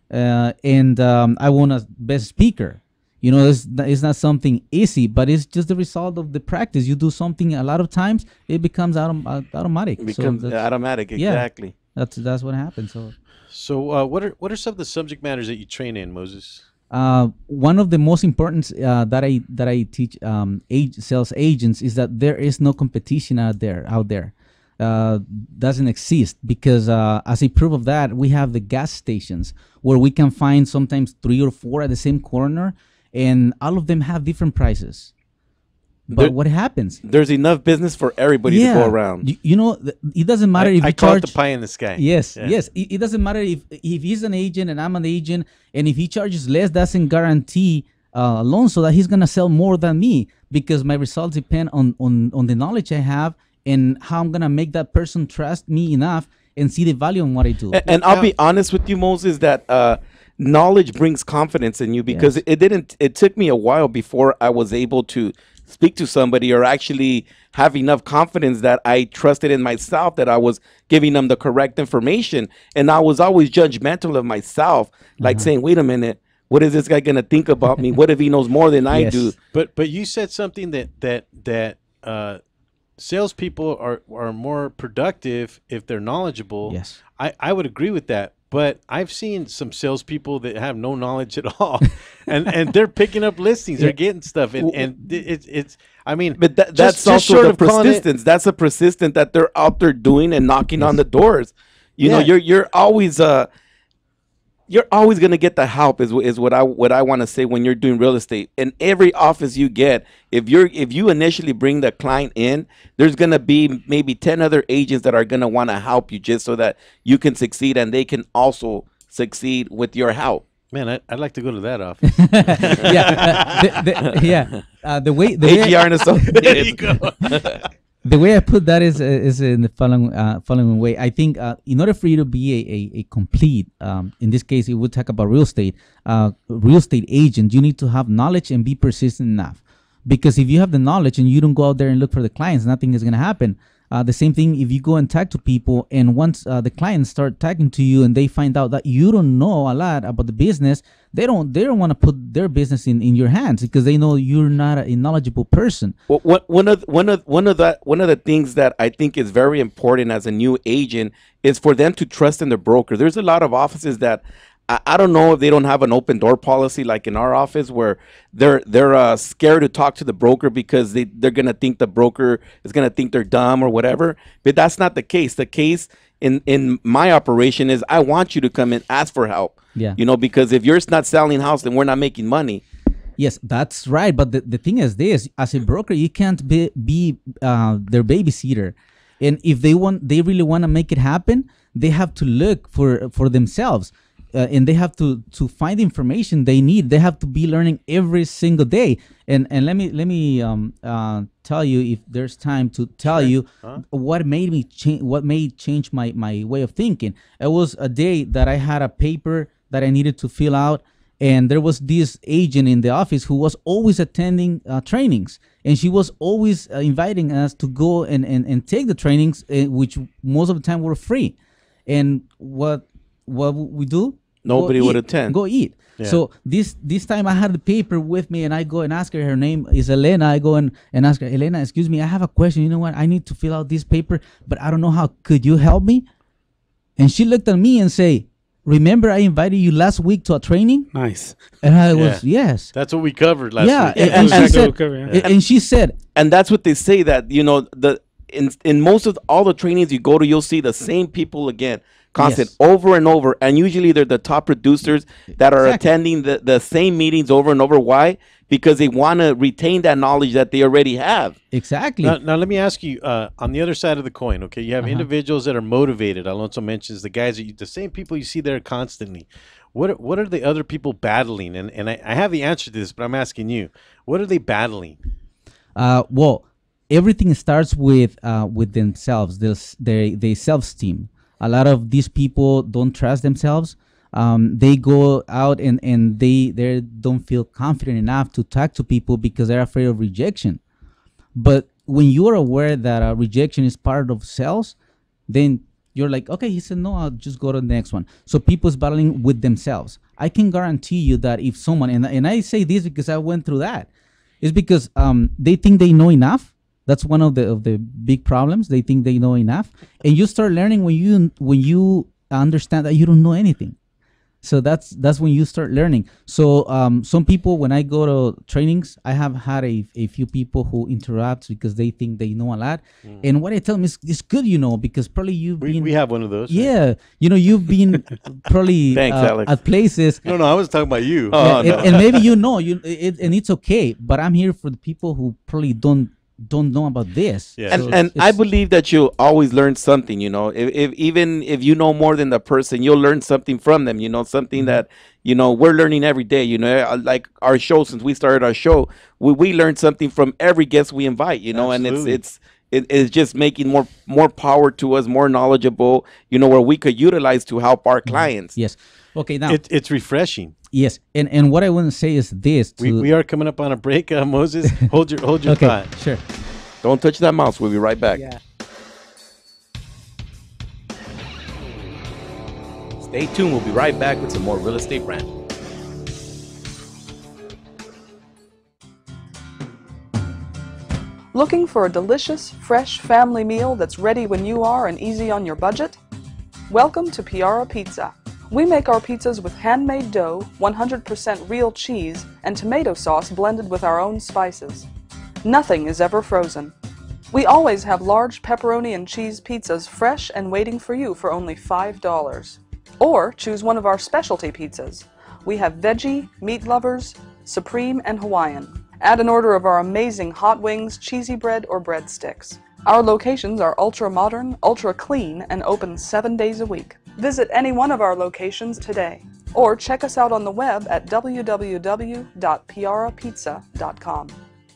and I won as best speaker. It's not something easy, but it's just the result of the practice. You do something a lot of times, it becomes automatic. It becomes automatic, yeah. exactly. That's what happens. So, what are some of the subject matters that you train in, Moses? One of the most important that I teach sales agents is that there is no competition out there. Doesn't exist, because as a proof of that, we have the gas stations where we can find sometimes 3 or 4 at the same corner, and all of them have different prices. But what happens? There's enough business for everybody to go around. It doesn't matter if I you call it charge the pie in the sky. Yes, Yeah. yes. It doesn't matter if he's an agent and I'm an agent, and if he charges less, doesn't guarantee Alonso that he's gonna sell more than me, because my results depend on the knowledge I have and how I'm gonna make that person trust me enough and see the value in what I do. And I'll be honest with you, Moses, that knowledge brings confidence in you, because it took me a while before I was able to speak to somebody or actually have enough confidence that I trusted in myself, that I was giving them the correct information. And I was always judgmental of myself, like saying, wait a minute, what is this guy going to think about me? What if he knows more than I do? But you said something that salespeople are more productive if they're knowledgeable. Yes. I would agree with that. But I've seen some salespeople that have no knowledge at all, and they're picking up listings, they're getting stuff, and it's. I mean, but that's also the persistence. That's a persistent that they're out there doing and knocking on the doors. You know, you're always gonna get the help. Is what I want to say when you're doing real estate. In every office you get, if you initially bring the client in, there's gonna be maybe 10 other agents that are gonna want to help you just so that you can succeed and they can also succeed with your help. Man, I'd like to go to that office. The way AGR and Associates. There you go. The way I put that is in the following way. I think in order for you to be a complete, in this case, we would talk about real estate agent, you need to have knowledge and be persistent enough. Because if you have the knowledge and you don't go out there and look for the clients, nothing is going to happen. The same thing if you go and talk to people, and once the clients start talking to you and they find out that you don't know a lot about the business, they don't want to put their business in your hands because they know you're not a knowledgeable person. Well, one of the things that I think is very important as a new agent is for them to trust in the broker. There's a lot of offices that I don't know if they don't have an open door policy like in our office, where they're scared to talk to the broker because they're gonna think the broker is gonna think they're dumb or whatever. But that's not the case. The case in my operation is I want you to come and ask for help. Yeah. Because if you're not selling house, then we're not making money. Yes, that's right. But the thing is this: as a broker, you can't be their babysitter, and if they really want to make it happen, they have to look for themselves. And they have to find the information they need. They have to be learning every single day. And let me tell you, if there's time to tell you what made me change my way of thinking. It was a day that I had a paper that I needed to fill out, and there was this agent in the office who was always attending trainings, and she was always inviting us to go and take the trainings, which most of the time were free. And what we do? Nobody would attend. Go eat. Yeah. So this time I had the paper with me, and I go and ask her. Her name is Elena. I go and ask her, Elena, excuse me, I have a question. You know what? I need to fill out this paper, but I don't know how. Could you help me? And she looked at me and say, remember I invited you last week to a training? Nice. And I was, yes. That's what we covered last Yeah, week. and she said, and that's what they say, that in most of all the trainings you go to, you'll see the same people again, constant, over and over, and usually they're the top producers that are attending the same meetings over and over. Why? Because they want to retain that knowledge that they already have. Exactly. Now let me ask you, on the other side of the coin, okay, you have individuals that are motivated. Alonso mentions the guys the same people you see there constantly. What are the other people battling? And I have the answer to this, but I'm asking you, what are they battling? Well, everything starts with themselves. They self-esteem. A lot of these people don't trust themselves. They go out and they don't feel confident enough to talk to people because they're afraid of rejection. But when you are aware that rejection is part of sales, then you're like, okay, he said no, I'll just go to the next one. So people's battling with themselves. I can guarantee you that if someone, and I say this because I went through that, is because they think they know enough. That's one of the big problems. They think they know enough, and you start learning when you understand that you don't know anything. So that's when you start learning. So some people, when I go to trainings, I have had a few people who interrupt because they think they know a lot. And what I tell them is, it's good, because probably we have one of those. Yeah, right? You've been probably Thanks, Alex. at places. No, I was talking about you. Oh, no. And maybe and it's okay. But I'm here for the people who probably don't know about this. Yeah. And I believe that you'll always learn something, if even if you know more than the person, you'll learn something from them, something that we're learning every day, like our show. Since we started our show, we learn something from every guest we invite, and it's just making more power to us, more knowledgeable, where we could utilize to help our clients. Yes. Okay, now it's refreshing. Yes, and what I want to say is this: we are coming up on a break. Moses, hold your okay, thought. Sure. Don't touch that mouse. We'll be right back. Yeah. Stay tuned. We'll be right back with some more real estate rant. Looking for a delicious, fresh family meal that's ready when you are and easy on your budget? Welcome to Piara Pizza. We make our pizzas with handmade dough, 100% real cheese, and tomato sauce blended with our own spices. Nothing is ever frozen. We always have large pepperoni and cheese pizzas fresh and waiting for you for only $5. Or choose one of our specialty pizzas. We have veggie, meat lovers, supreme, and Hawaiian. Add an order of our amazing hot wings, cheesy bread, or breadsticks. Our locations are ultra modern, ultra clean, and open 7 days a week. Visit any one of our locations today, or check us out on the web at www.piarapizza.com.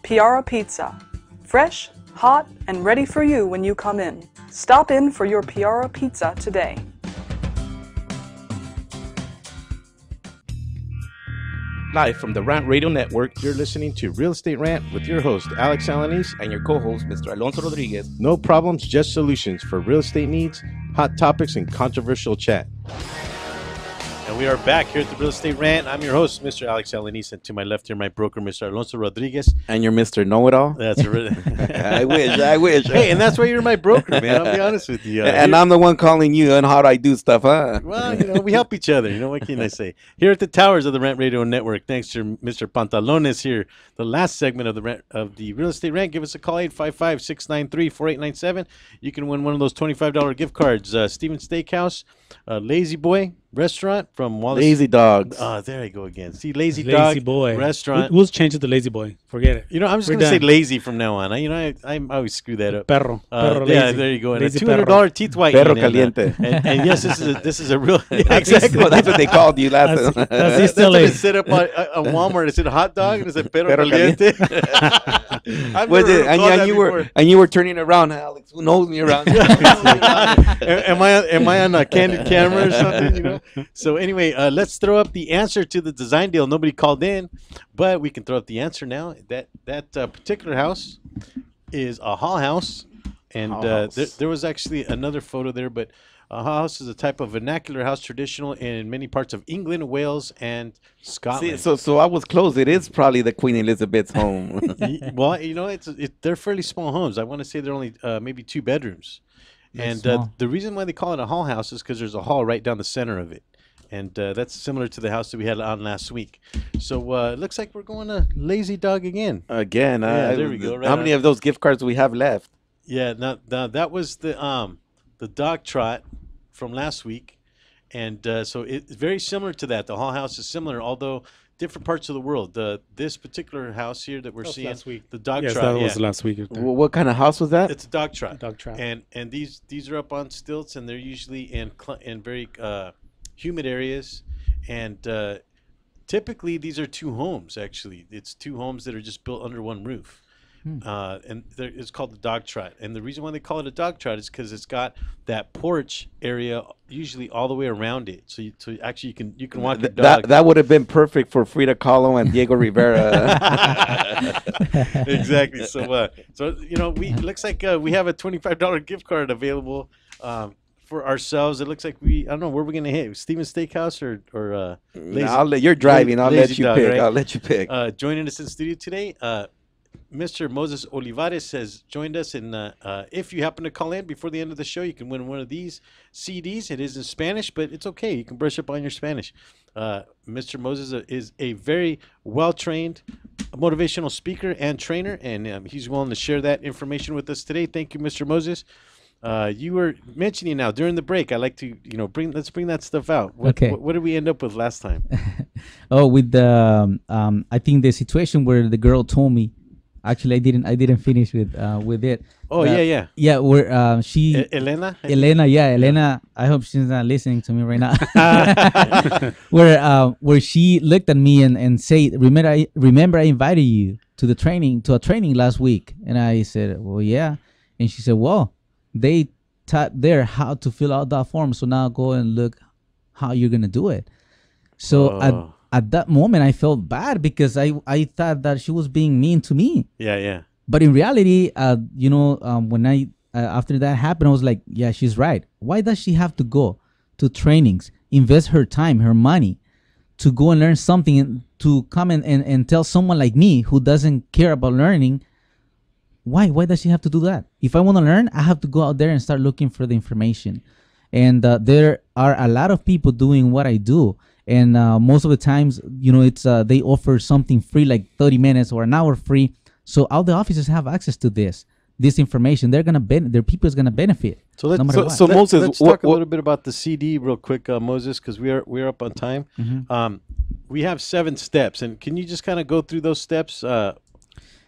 Piara Pizza. Fresh, hot, and ready for you when you come in. Stop in for your Piara Pizza today. Live from the Rant Radio Network, You're listening to Real Estate Rant with your host, Alex Alanis. and your co-host, Mr. Alonso Rodriguez. No problems, just solutions for real estate needs, hot topics, and controversial chat. And we are back here at the Real Estate Rant. I'm your host, Mr. Alex Alanis, and to my left here, my broker, Mr. Alonso Rodriguez. And you're Mr. Know-It-All. That's right. I wish. Hey, and that's why you're my broker, man. I'll be honest with you. And I'm the one calling you on how do I do stuff, huh? Well, we help each other. What can I say? Here at the towers of the Rant Radio Network, thanks to Mr. Pantalones here, the last segment of the Real Estate Rant. Give us a call, 855-693-4897. You can win one of those $25 gift cards. Steven's Steakhouse, Lazy Boy Restaurant from Wallace. Lazy Dogs. Oh, there I go again. See, Lazy Lazy Dog Boy Restaurant. We'll change it to Lazy Boy. Forget it. I'm just We're going to say done. lazy from now on. I always screw that up. Perro. Perro Yeah, lazy. there you go. And a Lazy $200 perro. teeth whitening. Perro caliente. And yes, this is a real. Yeah, Exactly. That's what they called you last time. That's That's what it lazy. said up on Walmart. It said hot dog and it said perro Perro caliente. I've Was never it? heard And that you before. were turning around, Alex. Who knows me around? Am I on a candid camera or something? So anyway, let's throw up the answer to the design deal. Nobody called in, but we can throw up the answer now. That particular house is a Hall house, and there was actually another photo there. But a Hall house is a type of vernacular house, traditional in many parts of England, Wales, and Scotland. See, so I was close. It is probably the Queen Elizabeth's home. Well, they're fairly small homes. I want to say they're only maybe 2 bedrooms. And the reason why they call it a hall house is because there's a hall right down the center of it. and that's similar to the house that we had on last week. So it looks like we're going to Lazy Dog again. Again, there we go. Right how many of those gift cards do we have left? Yeah, now that was the dog trot from last week, and so it's very similar to that. The whole house is similar, although different parts of the world. This particular house here that we're seeing, last week. the dog Yes, trot. that was last week. What kind of house was that? It's a dog trot. Dog trot. And these are up on stilts, and they're usually in very humid areas, and typically these are two homes. Actually, it's two homes that are just built under one roof. And it's called the dog trot, and the reason why they call it a dog trot is because it's got that porch area usually all the way around it, so actually you can walk your dog. That would have been perfect for Frida Kahlo and Diego Rivera. Exactly. So it looks like we have a $25 gift card available for ourselves. It looks like I don't know where we're gonna hit, Steven's Steakhouse or Lazy, you're driving. I'll let you Dog, pick. right? I'll let you pick. Joining us in studio today, Mr. Moses Olivares has joined us, and if you happen to call in before the end of the show, you can win one of these CDs. It is in Spanish, but it's okay. You can brush up on your Spanish. Mr. Moses is a very well-trained motivational speaker and trainer, and he's willing to share that information with us today. Thank you, Mr. Moses. You were mentioning now during the break. I like to, let's bring that stuff out. What did we end up with last time? With the I think the situation where the girl told me. Actually, I didn't finish with it. Oh yeah. Yeah, where she Elena. Elena. I hope she's not listening to me right now. Where she looked at me and said, "Remember, I invited you to a training last week." And I said, "Well, yeah." And she said, "Well, they taught there how to fill out that form. So now go and look how you're gonna do it." So at that moment, I felt bad because I thought that she was being mean to me. Yeah. But in reality, when I after that happened, I was like, yeah, she's right. Why does she have to go to trainings, invest her time, her money, to go and learn something, and to come and tell someone like me who doesn't care about learning? Why does she have to do that? If I want to learn, I have to go out there and start looking for the information. And there are a lot of people doing what I do. And most of the times, it's they offer something free, like 30 minutes or an hour free. So all the offices have access to this information. They're gonna their people is gonna benefit. So let's Moses, let's talk a little bit about the CD real quick, Moses, because we're up on time. Mm-hmm. We have 7 steps, and can you just kind of go through those steps?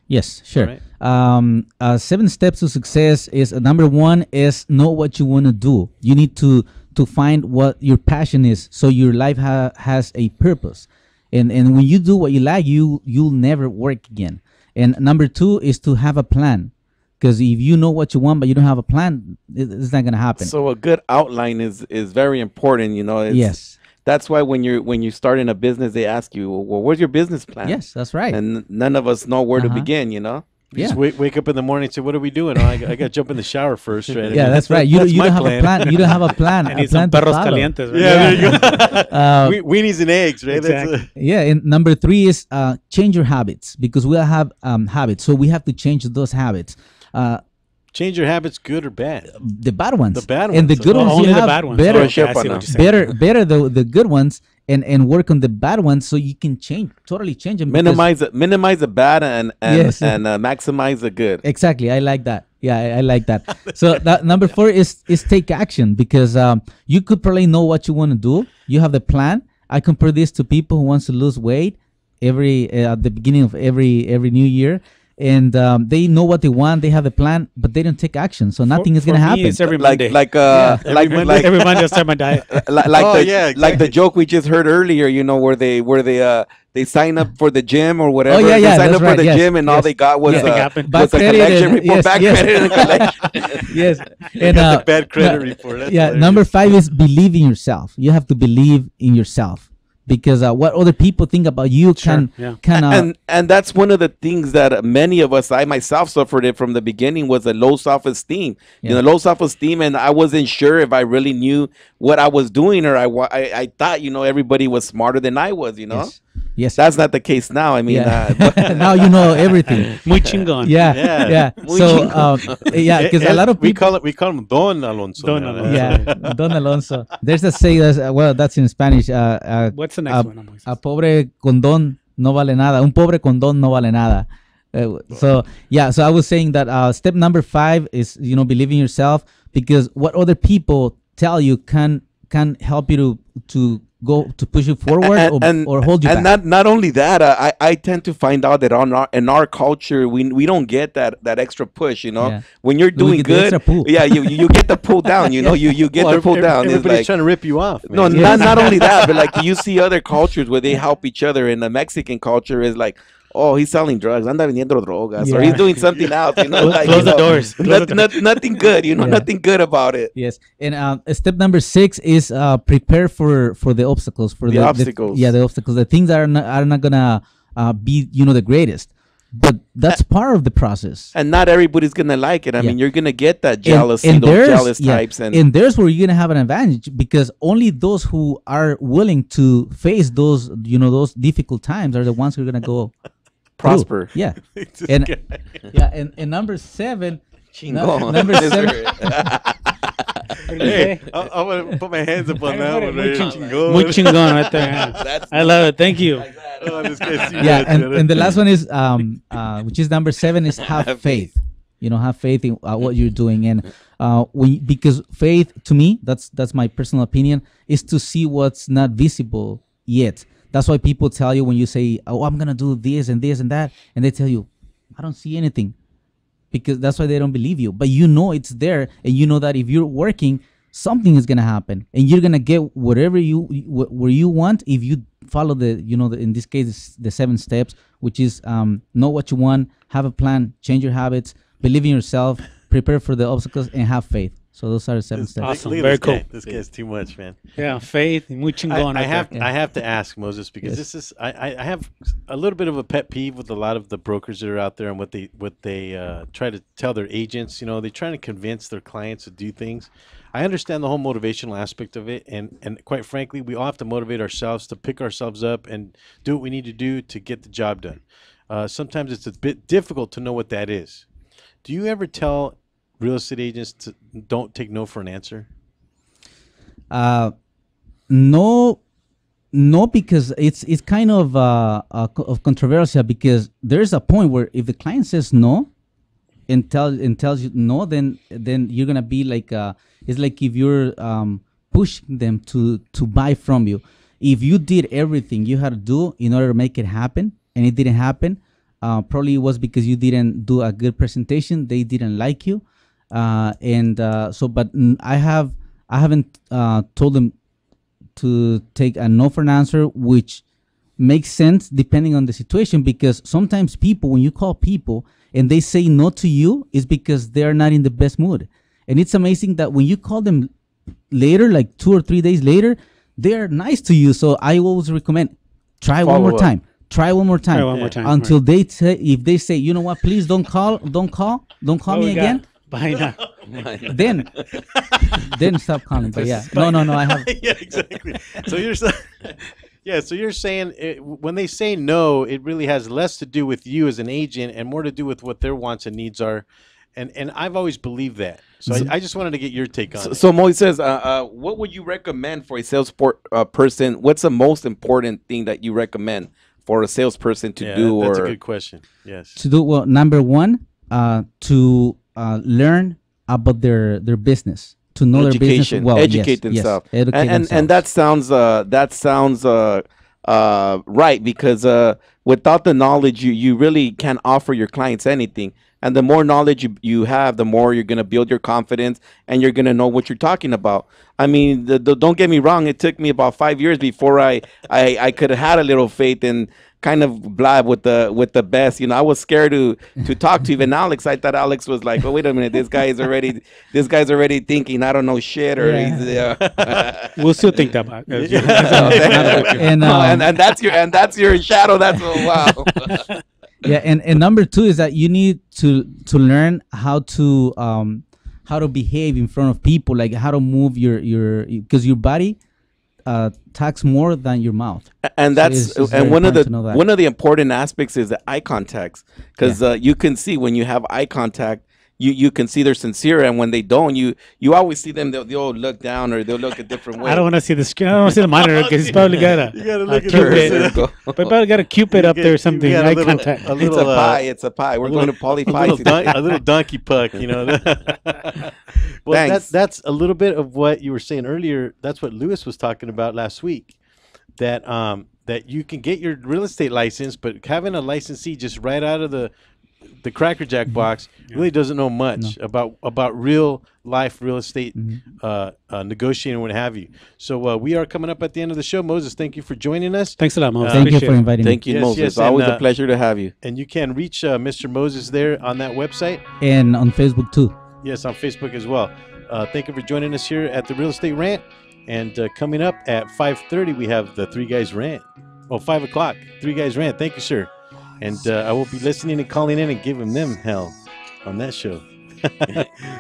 Yes, sure. Right. 7 steps to success is number 1 is know what you want to do. You need to find what your passion is, so your life has a purpose. And when you do what you like, you'll never work again. And number 2 is to have a plan, because if you know what you want but you don't have a plan, it's not gonna happen. So a good outline is very important. Yes. That's why when you're starting a business, they ask you, well, what's your business plan? Yes, that's right. And none of us know where to begin. Just wake up in the morning and say, what are we doing? I got to jump in the shower first, right? Yeah, that's right. You don't have a plan. You don't have a plan. And some perros calientes, right? Yeah, there you go. Weenies and eggs, right? Exactly. Yeah, and number 3 is change your habits, because we all have habits. So we have to change those habits. Change your habits, good or bad? The bad ones. The bad ones. And the good ones, only you the have bad ones. better, Better the good ones, and work on the bad ones, so you can totally change them. Minimize the bad and Yes. and maximize the good. Exactly, I like that. Yeah, I like that. So that number 4 is take action, because you could probably know what you want to do. You have the plan. I compare this to people who wants to lose weight at the beginning of every new year. And they know what they want, they have a plan, but they don't take action, so nothing is gonna happen. It's every Monday. Every Monday I start my diet. Like the joke we just heard earlier, where they sign up for the gym or whatever. Oh, yeah, they sign up for right. the Yes, gym, and all they got was a collection report, back credit and collection. Yes, and the bad credit report. That's hilarious. Number 5 is believe in yourself. You have to believe in yourself, because what other people think about you can and that's one of the things that many of us, I myself suffered it from the beginning, was a low self-esteem. Low self-esteem, and I wasn't sure if I really knew what I was doing, or I thought everybody was smarter than I was. Yes. Yes. That's not the case now. I mean, Now you know everything. Muy chingón. Yeah. So yeah, because a lot of people we call him Don Alonso. Don now. Alonso. yeah, Don Alonso. There's a say that's well, that's in Spanish. What's the next one? A pobre con don no vale nada. Un pobre con don no vale nada. So yeah, so I was saying that step number 5 is believe in yourself, because what other people tell you can help you to go to push you forward or hold you back. And not only that, I tend to find out that in our culture we don't get that extra push. Yeah. When you're doing good, yeah, you get the pull down. You get the pull down. Everybody's trying to rip you off. Man. No, not only that, but like you see other cultures where they help each other. And the Mexican culture is like, oh, he's selling drugs, anda vendiendo drogas, or he's doing something else, like, Close the doors. Nothing good, nothing good about it. Yes, and step number 6 is prepare for the obstacles, for the obstacles. The obstacles, the things that are not gonna be the greatest, but that's part of the process. And not everybody's gonna like it. I mean, you're gonna get that jealousy, and those jealous types, and there's where you're gonna have an advantage, because only those who are willing to face those those difficult times are the ones who are gonna go prosper. Yeah. And and number 7. Number 7. Hey, I want to put my hands up on that one. Muy chingón right there. I love it. Thank you. And the last one is which is number 7 is have faith. Have faith in what you're doing, and because faith, to me, that's my personal opinion, is to see what's not visible yet. That's why people tell you, when you say, oh, I'm going to do this and this and that, and they tell you, I don't see anything, because that's why they don't believe you. But it's there, and you know that if you're working, something is going to happen, and you're going to get whatever where you want if you follow in this case, the 7 steps, which is know what you want, have a plan, change your habits, believe in yourself, prepare for the obstacles, and have faith. So those are the 7 steps. Awesome. Very cool. This guy's too much, man. Yeah, faith. Muy chingón. I have to ask, Moses, because this is I have a little bit of a pet peeve with a lot of the brokers that are out there, and what they try to tell their agents. They're trying to convince their clients to do things. I understand the whole motivational aspect of it, and quite frankly, we all have to motivate ourselves to pick ourselves up and do what we need to do to get the job done. Sometimes it's a bit difficult to know what that is. Do you ever tell real estate agents don't take no for an answer? No, because it's kind of controversial, because there's a point where if the client says no and tells you no, then you're gonna be like it's like if you're pushing them to buy from you. If you did everything you had to do in order to make it happen and it didn't happen, probably it was because you didn't do a good presentation, they didn't like you. But I haven't told them to take a no for an answer, which makes sense depending on the situation, because sometimes people, when you call people and they say no to you, is because they're not in the best mood. And it's amazing that when you call them later, like 2 or 3 days later, they're nice to you. So I always recommend try one more time until if they say, you know what, please don't call me again. Then stop calling. But yeah, no, I have. Yeah, exactly. So you're saying when they say no, it really has less to do with you as an agent and more to do with what their wants and needs are. And I've always believed that. So I just wanted to get your take on it. So Moises, what would you recommend for a sales person? What's the most important thing that you recommend for a salesperson to do? That's a good question. Yes. To do, well, number 1, to learn about their business, to know their business well, educate themselves. Yes, and that sounds right, because without the knowledge, you really can't offer your clients anything. And the more knowledge you have, the more you're going to build your confidence, and you're going to know what you're talking about. I mean, don't get me wrong. It took me about 5 years before I could have had a little faith and kind of blab with the best. I was scared to talk to even Alex. I thought Alex was like, oh, wait a minute, this guy's already thinking I don't know shit, or we'll still think that back. and that's your shadow. That's wow. Yeah, and number 2 is that you need to learn how to behave in front of people, like how to move your because your body tax more than your mouth. And So that's it's just and very one of important to know the that. one of the important aspects is the eye contacts, because you can see when you have eye contact, you can see they're sincere, and when they don't, you always see them, they'll look down or they'll look a different way. I don't want to see the screen. I don't want to see the monitor because he's probably got You gotta a look at cupid. There you go. But probably got a cupid up there or something. got Eye contact. a It's little, a pie. It's a pie. We're going to poly pie. a little donkey puck, you know. Well, Thanks. that's a little bit of what you were saying earlier. That's what Lewis was talking about last week. That you can get your real estate license, but having a licensee just right out of the Cracker Jack box really doesn't know much about real life real estate negotiating and what have you. So we are coming up at the end of the show. Moses, thank you for joining us. Thanks a lot, Moses. Thank you Appreciate for it. inviting me. Thank you, Yes, Moses. yes, Always and, a pleasure to have you. And you can reach Mr. Moses there on that website. And on Facebook too. Yes, on Facebook as well. Thank you for joining us here at the Real Estate Rant. And coming up at 5:30, we have the Three Guys Rant. Oh, 5 o'clock, Three Guys Rant. Thank you, sir. And I will be listening and calling in and giving them hell on that show.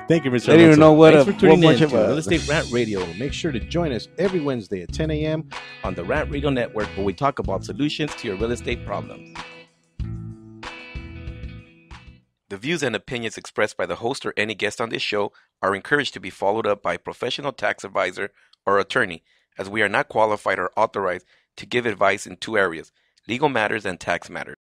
Thank you, Mr. I don't even know what Thanks a- for tuning what in much to of a- Real Estate Rant Radio. Make sure to join us every Wednesday at 10 a.m. On the Rant Radio Network, where we talk about solutions to your real estate problems. The views and opinions expressed by the host or any guest on this show are encouraged to be followed up by a professional tax advisor or attorney, as we are not qualified or authorized to give advice in two areas: legal matters and tax matters.